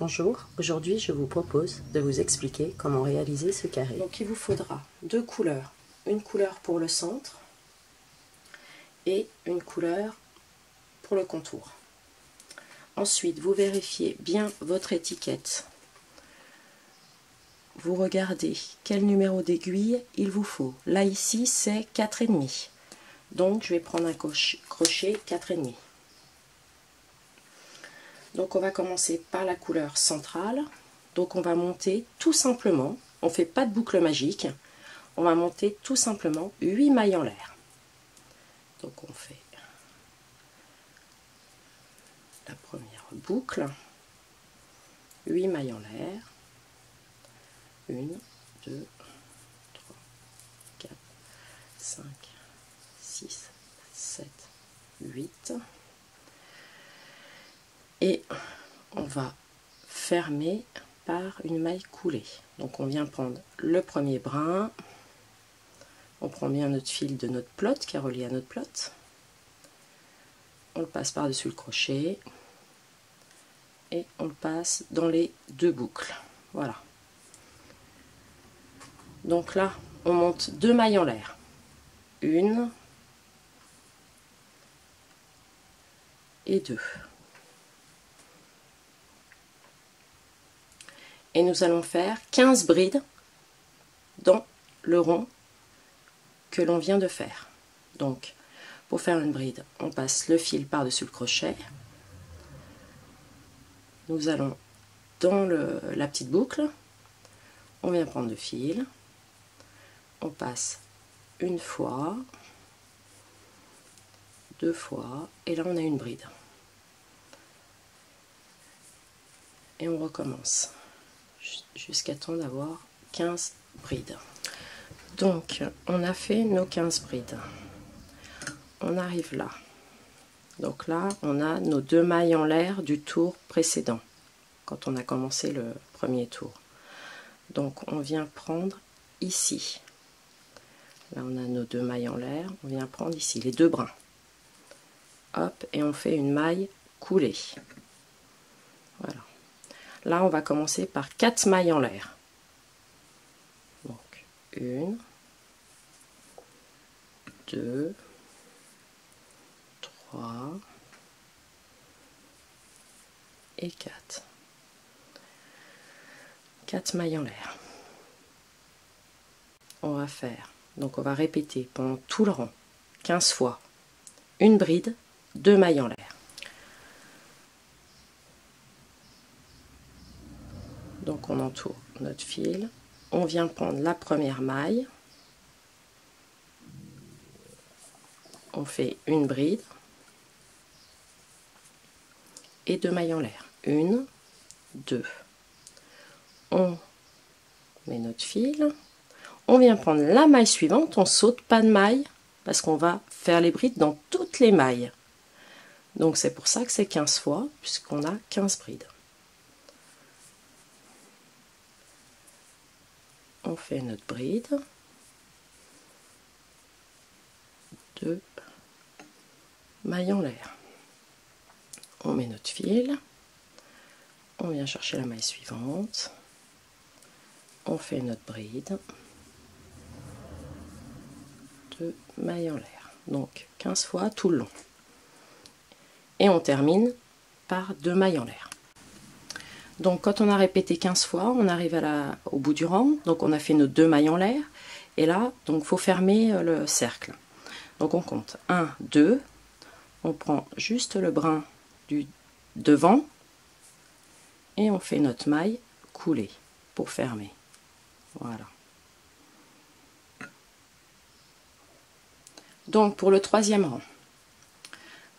Bonjour, aujourd'hui je vous propose de vous expliquer comment réaliser ce carré. Donc il vous faudra deux couleurs, une couleur pour le centre et une couleur pour le contour. Ensuite vous vérifiez bien votre étiquette. Vous regardez quel numéro d'aiguille il vous faut. Là ici c'est 4,5. Donc je vais prendre un crochet 4,5. Donc on va commencer par la couleur centrale. Donc on va monter tout simplement, on ne fait pas de boucle magique, on va monter tout simplement 8 mailles en l'air. Donc on fait la première boucle, 8 mailles en l'air, 1, 2, 3, 4, 5, 6, 7, 8. Et on va fermer par une maille coulée. Donc on vient prendre le premier brin, on prend bien notre fil de notre plot qui est relié à notre plot, on le passe par-dessus le crochet et on le passe dans les deux boucles. Voilà. Donc là, on monte 2 mailles en l'air. 1 et 2. Et nous allons faire 15 brides dans le rond que l'on vient de faire. Donc, pour faire une bride, on passe le fil par-dessus le crochet. Nous allons dans la petite boucle, on vient prendre le fil, on passe une fois, deux fois, et là on a une bride. Et on recommence jusqu'à temps d'avoir 15 brides. Donc on a fait nos 15 brides. On arrive là. Donc là on a nos 2 mailles en l'air du tour précédent, quand on a commencé le premier tour. Donc on vient prendre ici. Là on a nos 2 mailles en l'air, on vient prendre ici les 2 brins. Hop, et on fait une maille coulée. Voilà. Là, on va commencer par 4 mailles en l'air. Donc, 1, 2, 3 et 4. 4 mailles en l'air. On va faire, donc on va répéter pendant tout le rang, 15 fois, une bride, 2 mailles en l'air. Donc on entoure notre fil, on vient prendre la première maille, on fait une bride et 2 mailles en l'air. 1, 2. On met notre fil, on vient prendre la maille suivante, on saute pas de maille parce qu'on va faire les brides dans toutes les mailles. Donc c'est pour ça que c'est 15 fois, puisqu'on a 15 brides. On fait notre bride, 2 mailles en l'air. On met notre fil, on vient chercher la maille suivante, on fait notre bride, 2 mailles en l'air. Donc 15 fois tout le long. Et on termine par 2 mailles en l'air. Donc quand on a répété 15 fois, on arrive au bout du rang, donc on a fait nos 2 mailles en l'air, et là, donc faut fermer le cercle. Donc on compte 1, 2, on prend juste le brin du devant, et on fait notre maille coulée pour fermer. Voilà. Donc pour le troisième rang,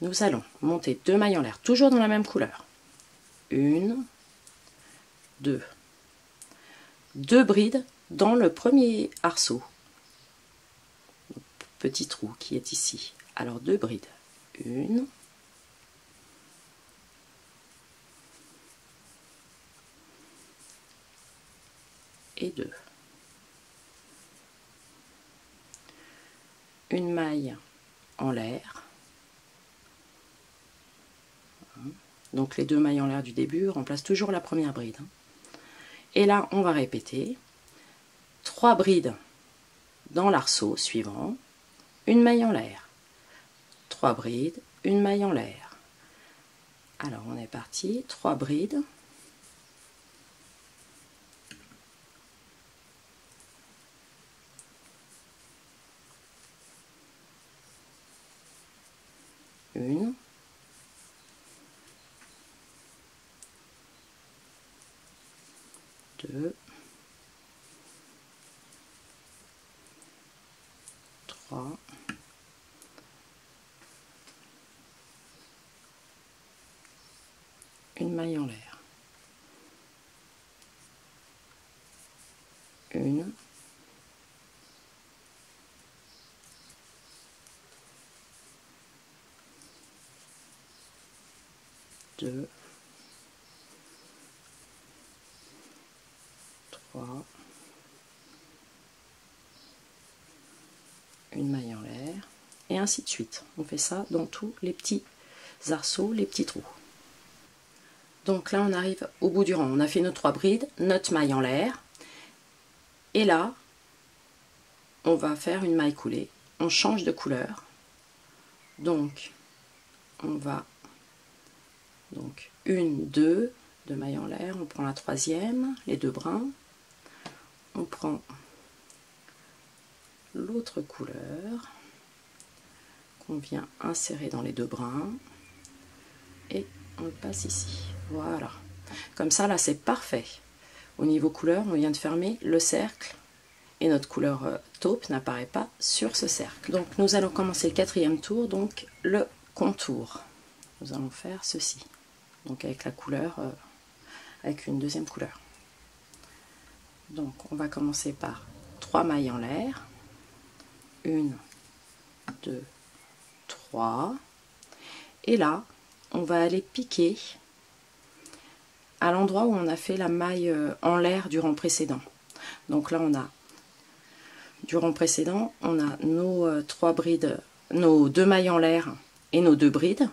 nous allons monter 2 mailles en l'air, toujours dans la même couleur. 1, 2. 2 brides dans le premier arceau. Petit trou qui est ici. Alors 2 brides. 1. Et 2. Une maille en l'air. Donc les 2 mailles en l'air du début remplacent toujours la première bride. Et là, on va répéter 3 brides dans l'arceau suivant, une maille en l'air, 3 brides, une maille en l'air. Alors on est parti, 3 brides, une, 2, 3, une maille en l'air, une, 2, 3, une maille en l'air, et ainsi de suite. On fait ça dans tous les petits arceaux, les petits trous. Donc là, on arrive au bout du rang. On a fait nos 3 brides, notre maille en l'air, et là, on va faire une maille coulée. On change de couleur. Donc, on va, donc 1, 2 mailles en l'air. On prend la 3e, les 2 brins. On prend l'autre couleur qu'on vient insérer dans les 2 brins et on le passe ici. Voilà. Comme ça, là, c'est parfait. Au niveau couleur, on vient de fermer le cercle et notre couleur taupe n'apparaît pas sur ce cercle. Donc, nous allons commencer le 4e tour, donc le contour. Nous allons faire ceci. Donc, avec la couleur, avec une 2e couleur. Donc, on va commencer par 3 mailles en l'air. 1, 2, 3. Et là, on va aller piquer à l'endroit où on a fait la maille en l'air du rang précédent. Donc là, on a du rang précédent, on a nos 3 brides, nos 2 mailles en l'air et nos 2 brides.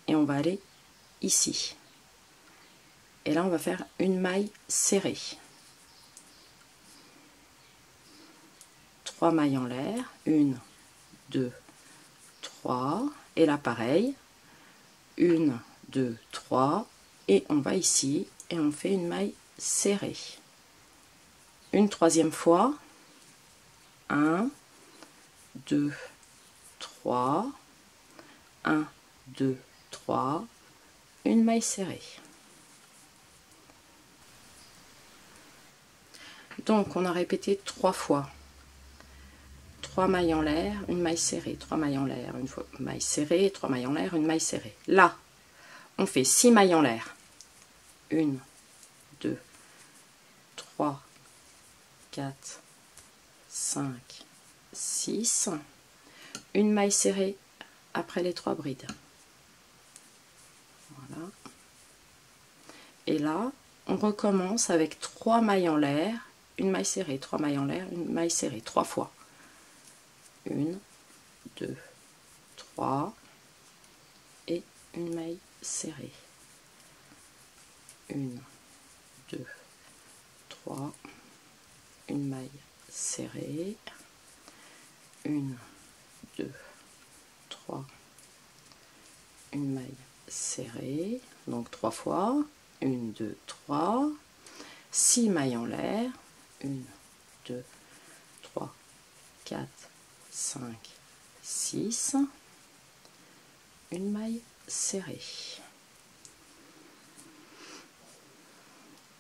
Et on va aller ici. Et là, on va faire une maille serrée. 3 mailles en l'air, 1, 2, 3, et là pareil, 1, 2, 3, et on va ici, et on fait une maille serrée. Une 3e fois, 1, 2, 3, 1, 2, 3, une maille serrée. Donc on a répété 3 fois. 3 mailles en l'air, une maille serrée, 3 mailles en l'air, une fois maille serrée, 3 mailles en l'air, une maille serrée. Là, on fait 6 mailles en l'air. 1, 2, 3, 4, 5, 6. Une maille serrée après les 3 brides. Voilà. Et là, on recommence avec 3 mailles en l'air, une maille serrée, 3 mailles en l'air, une maille serrée, 3 fois. 1, 2, 3 et une maille serrée. 1, 2, 3, une maille serrée. 1, 2, 3, une maille serrée. Donc 3 fois. 1, 2, 3. 6 mailles en l'air. 1, 2, 3, 4, 5, 6, une maille serrée.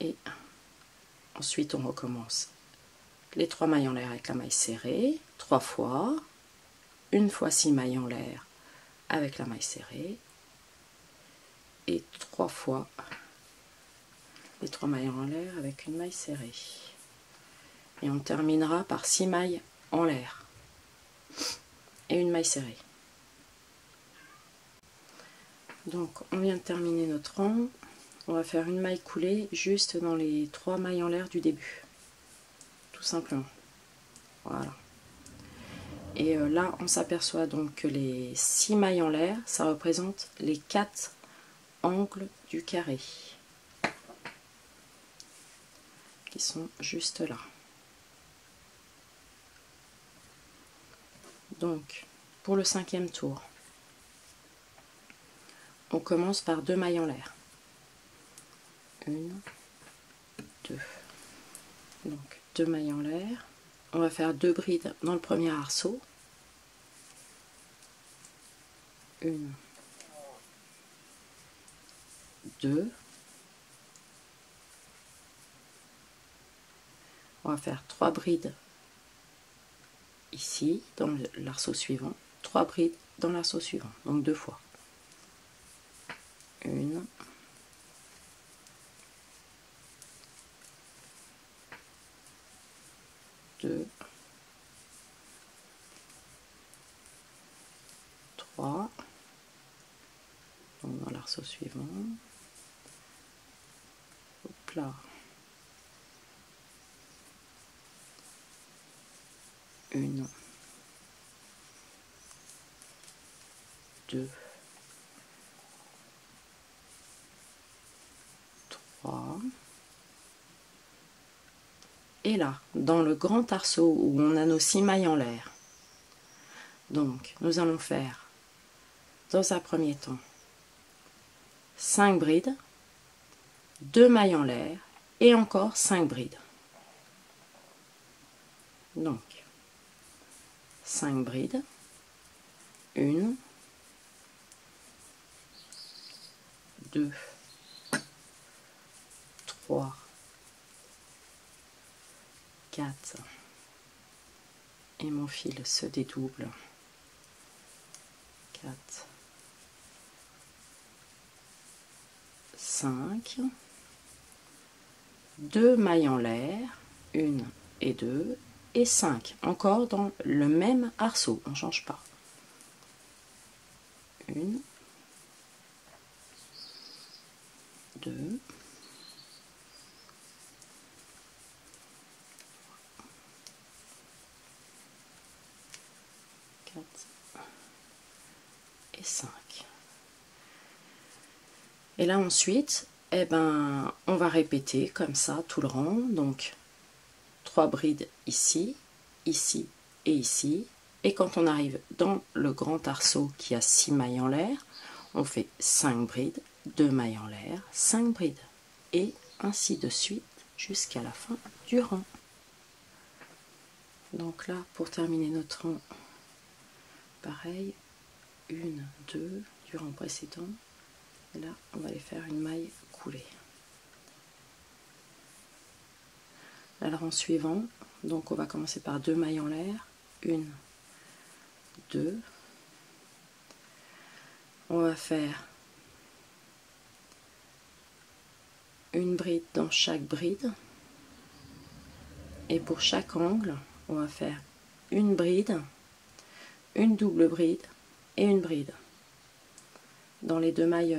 Et ensuite on recommence les 3 mailles en l'air avec la maille serrée, 3 fois, une fois 6 mailles en l'air avec la maille serrée, et 3 fois les 3 mailles en l'air avec une maille serrée. Et on terminera par 6 mailles en l'air et une maille serrée. Donc on vient de terminer notre rang. On va faire une maille coulée juste dans les 3 mailles en l'air du début, tout simplement. Voilà. Et là on s'aperçoit donc que les 6 mailles en l'air, ça représente les 4 angle du carré, qui sont juste là. Donc, pour le 5e tour, on commence par 2 mailles en l'air. 1, 2. Donc, 2 mailles en l'air. On va faire 2 brides dans le premier arceau. 1, 2. On va faire 3 brides ici, dans l'arceau suivant. 3 brides dans l'arceau suivant, donc 2 fois. 1, 2, 3, donc dans l'arceau suivant. Hop là. 1, 2, 3. Et là, dans le grand arceau où on a nos 6 mailles en l'air, donc nous allons faire dans un premier temps 5 brides, 2 mailles en l'air et encore 5 brides. Donc 5 brides, 1, 2, 3, 4, et mon fil se dédouble. 4, 5, 2 mailles en l'air, 1 et 2, et 5, encore dans le même arceau, on ne change pas. 1, 2, 4 et 5. Et là ensuite, eh ben, on va répéter comme ça tout le rang. Donc 3 brides ici, ici et ici. Et quand on arrive dans le grand arceau qui a 6 mailles en l'air, on fait 5 brides, 2 mailles en l'air, 5 brides. Et ainsi de suite jusqu'à la fin du rang. Donc là, pour terminer notre rang, pareil, 1, 2 du rang précédent. Et là, on va aller faire une maille coulée. Là, le rang suivant, donc on va commencer par 2 mailles en l'air. 1, 2. On va faire une bride dans chaque bride. Et pour chaque angle, on va faire une bride, une double bride et une bride dans les 2 mailles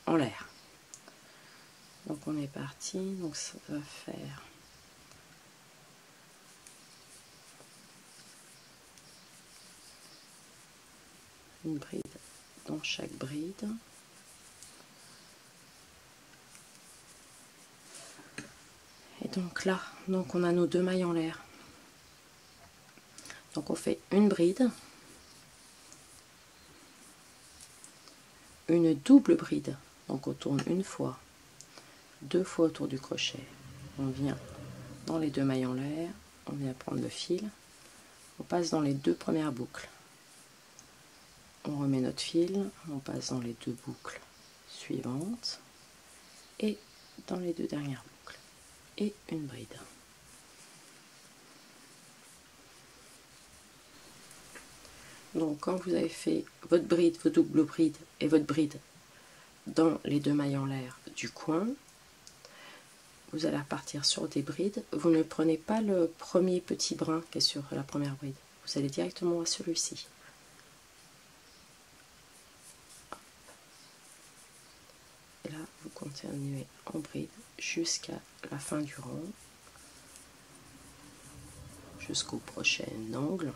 en l'air. Donc on est parti, donc ça va faire une bride dans chaque bride. Et donc là, donc on a nos 2 mailles en l'air. Donc on fait une bride, une double bride, donc on tourne une fois, 2 fois autour du crochet, on vient dans les 2 mailles en l'air, on vient prendre le fil, on passe dans les 2 premières boucles, on remet notre fil, on passe dans les 2 boucles suivantes et dans les 2 dernières boucles et une bride. Donc quand vous avez fait votre bride, vos doubles brides et votre bride dans les 2 mailles en l'air du coin, vous allez repartir sur des brides. Vous ne prenez pas le premier petit brin qui est sur la première bride, vous allez directement à celui-ci. Et là vous continuez en bride jusqu'à la fin du rang, jusqu'au prochain angle.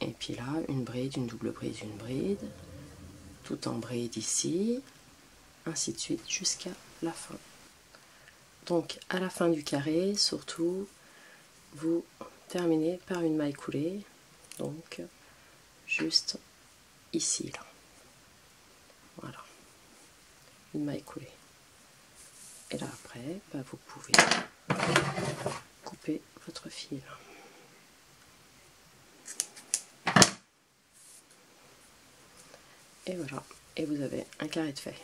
Et puis là, une bride, une double bride, une bride. tout en bride ici, ainsi de suite jusqu'à la fin. Donc à la fin du carré, surtout, vous terminez par une maille coulée, donc juste ici, là. Voilà, une maille coulée. Et là après, bah, vous pouvez couper votre fil. Et voilà, et vous avez un carré de fait.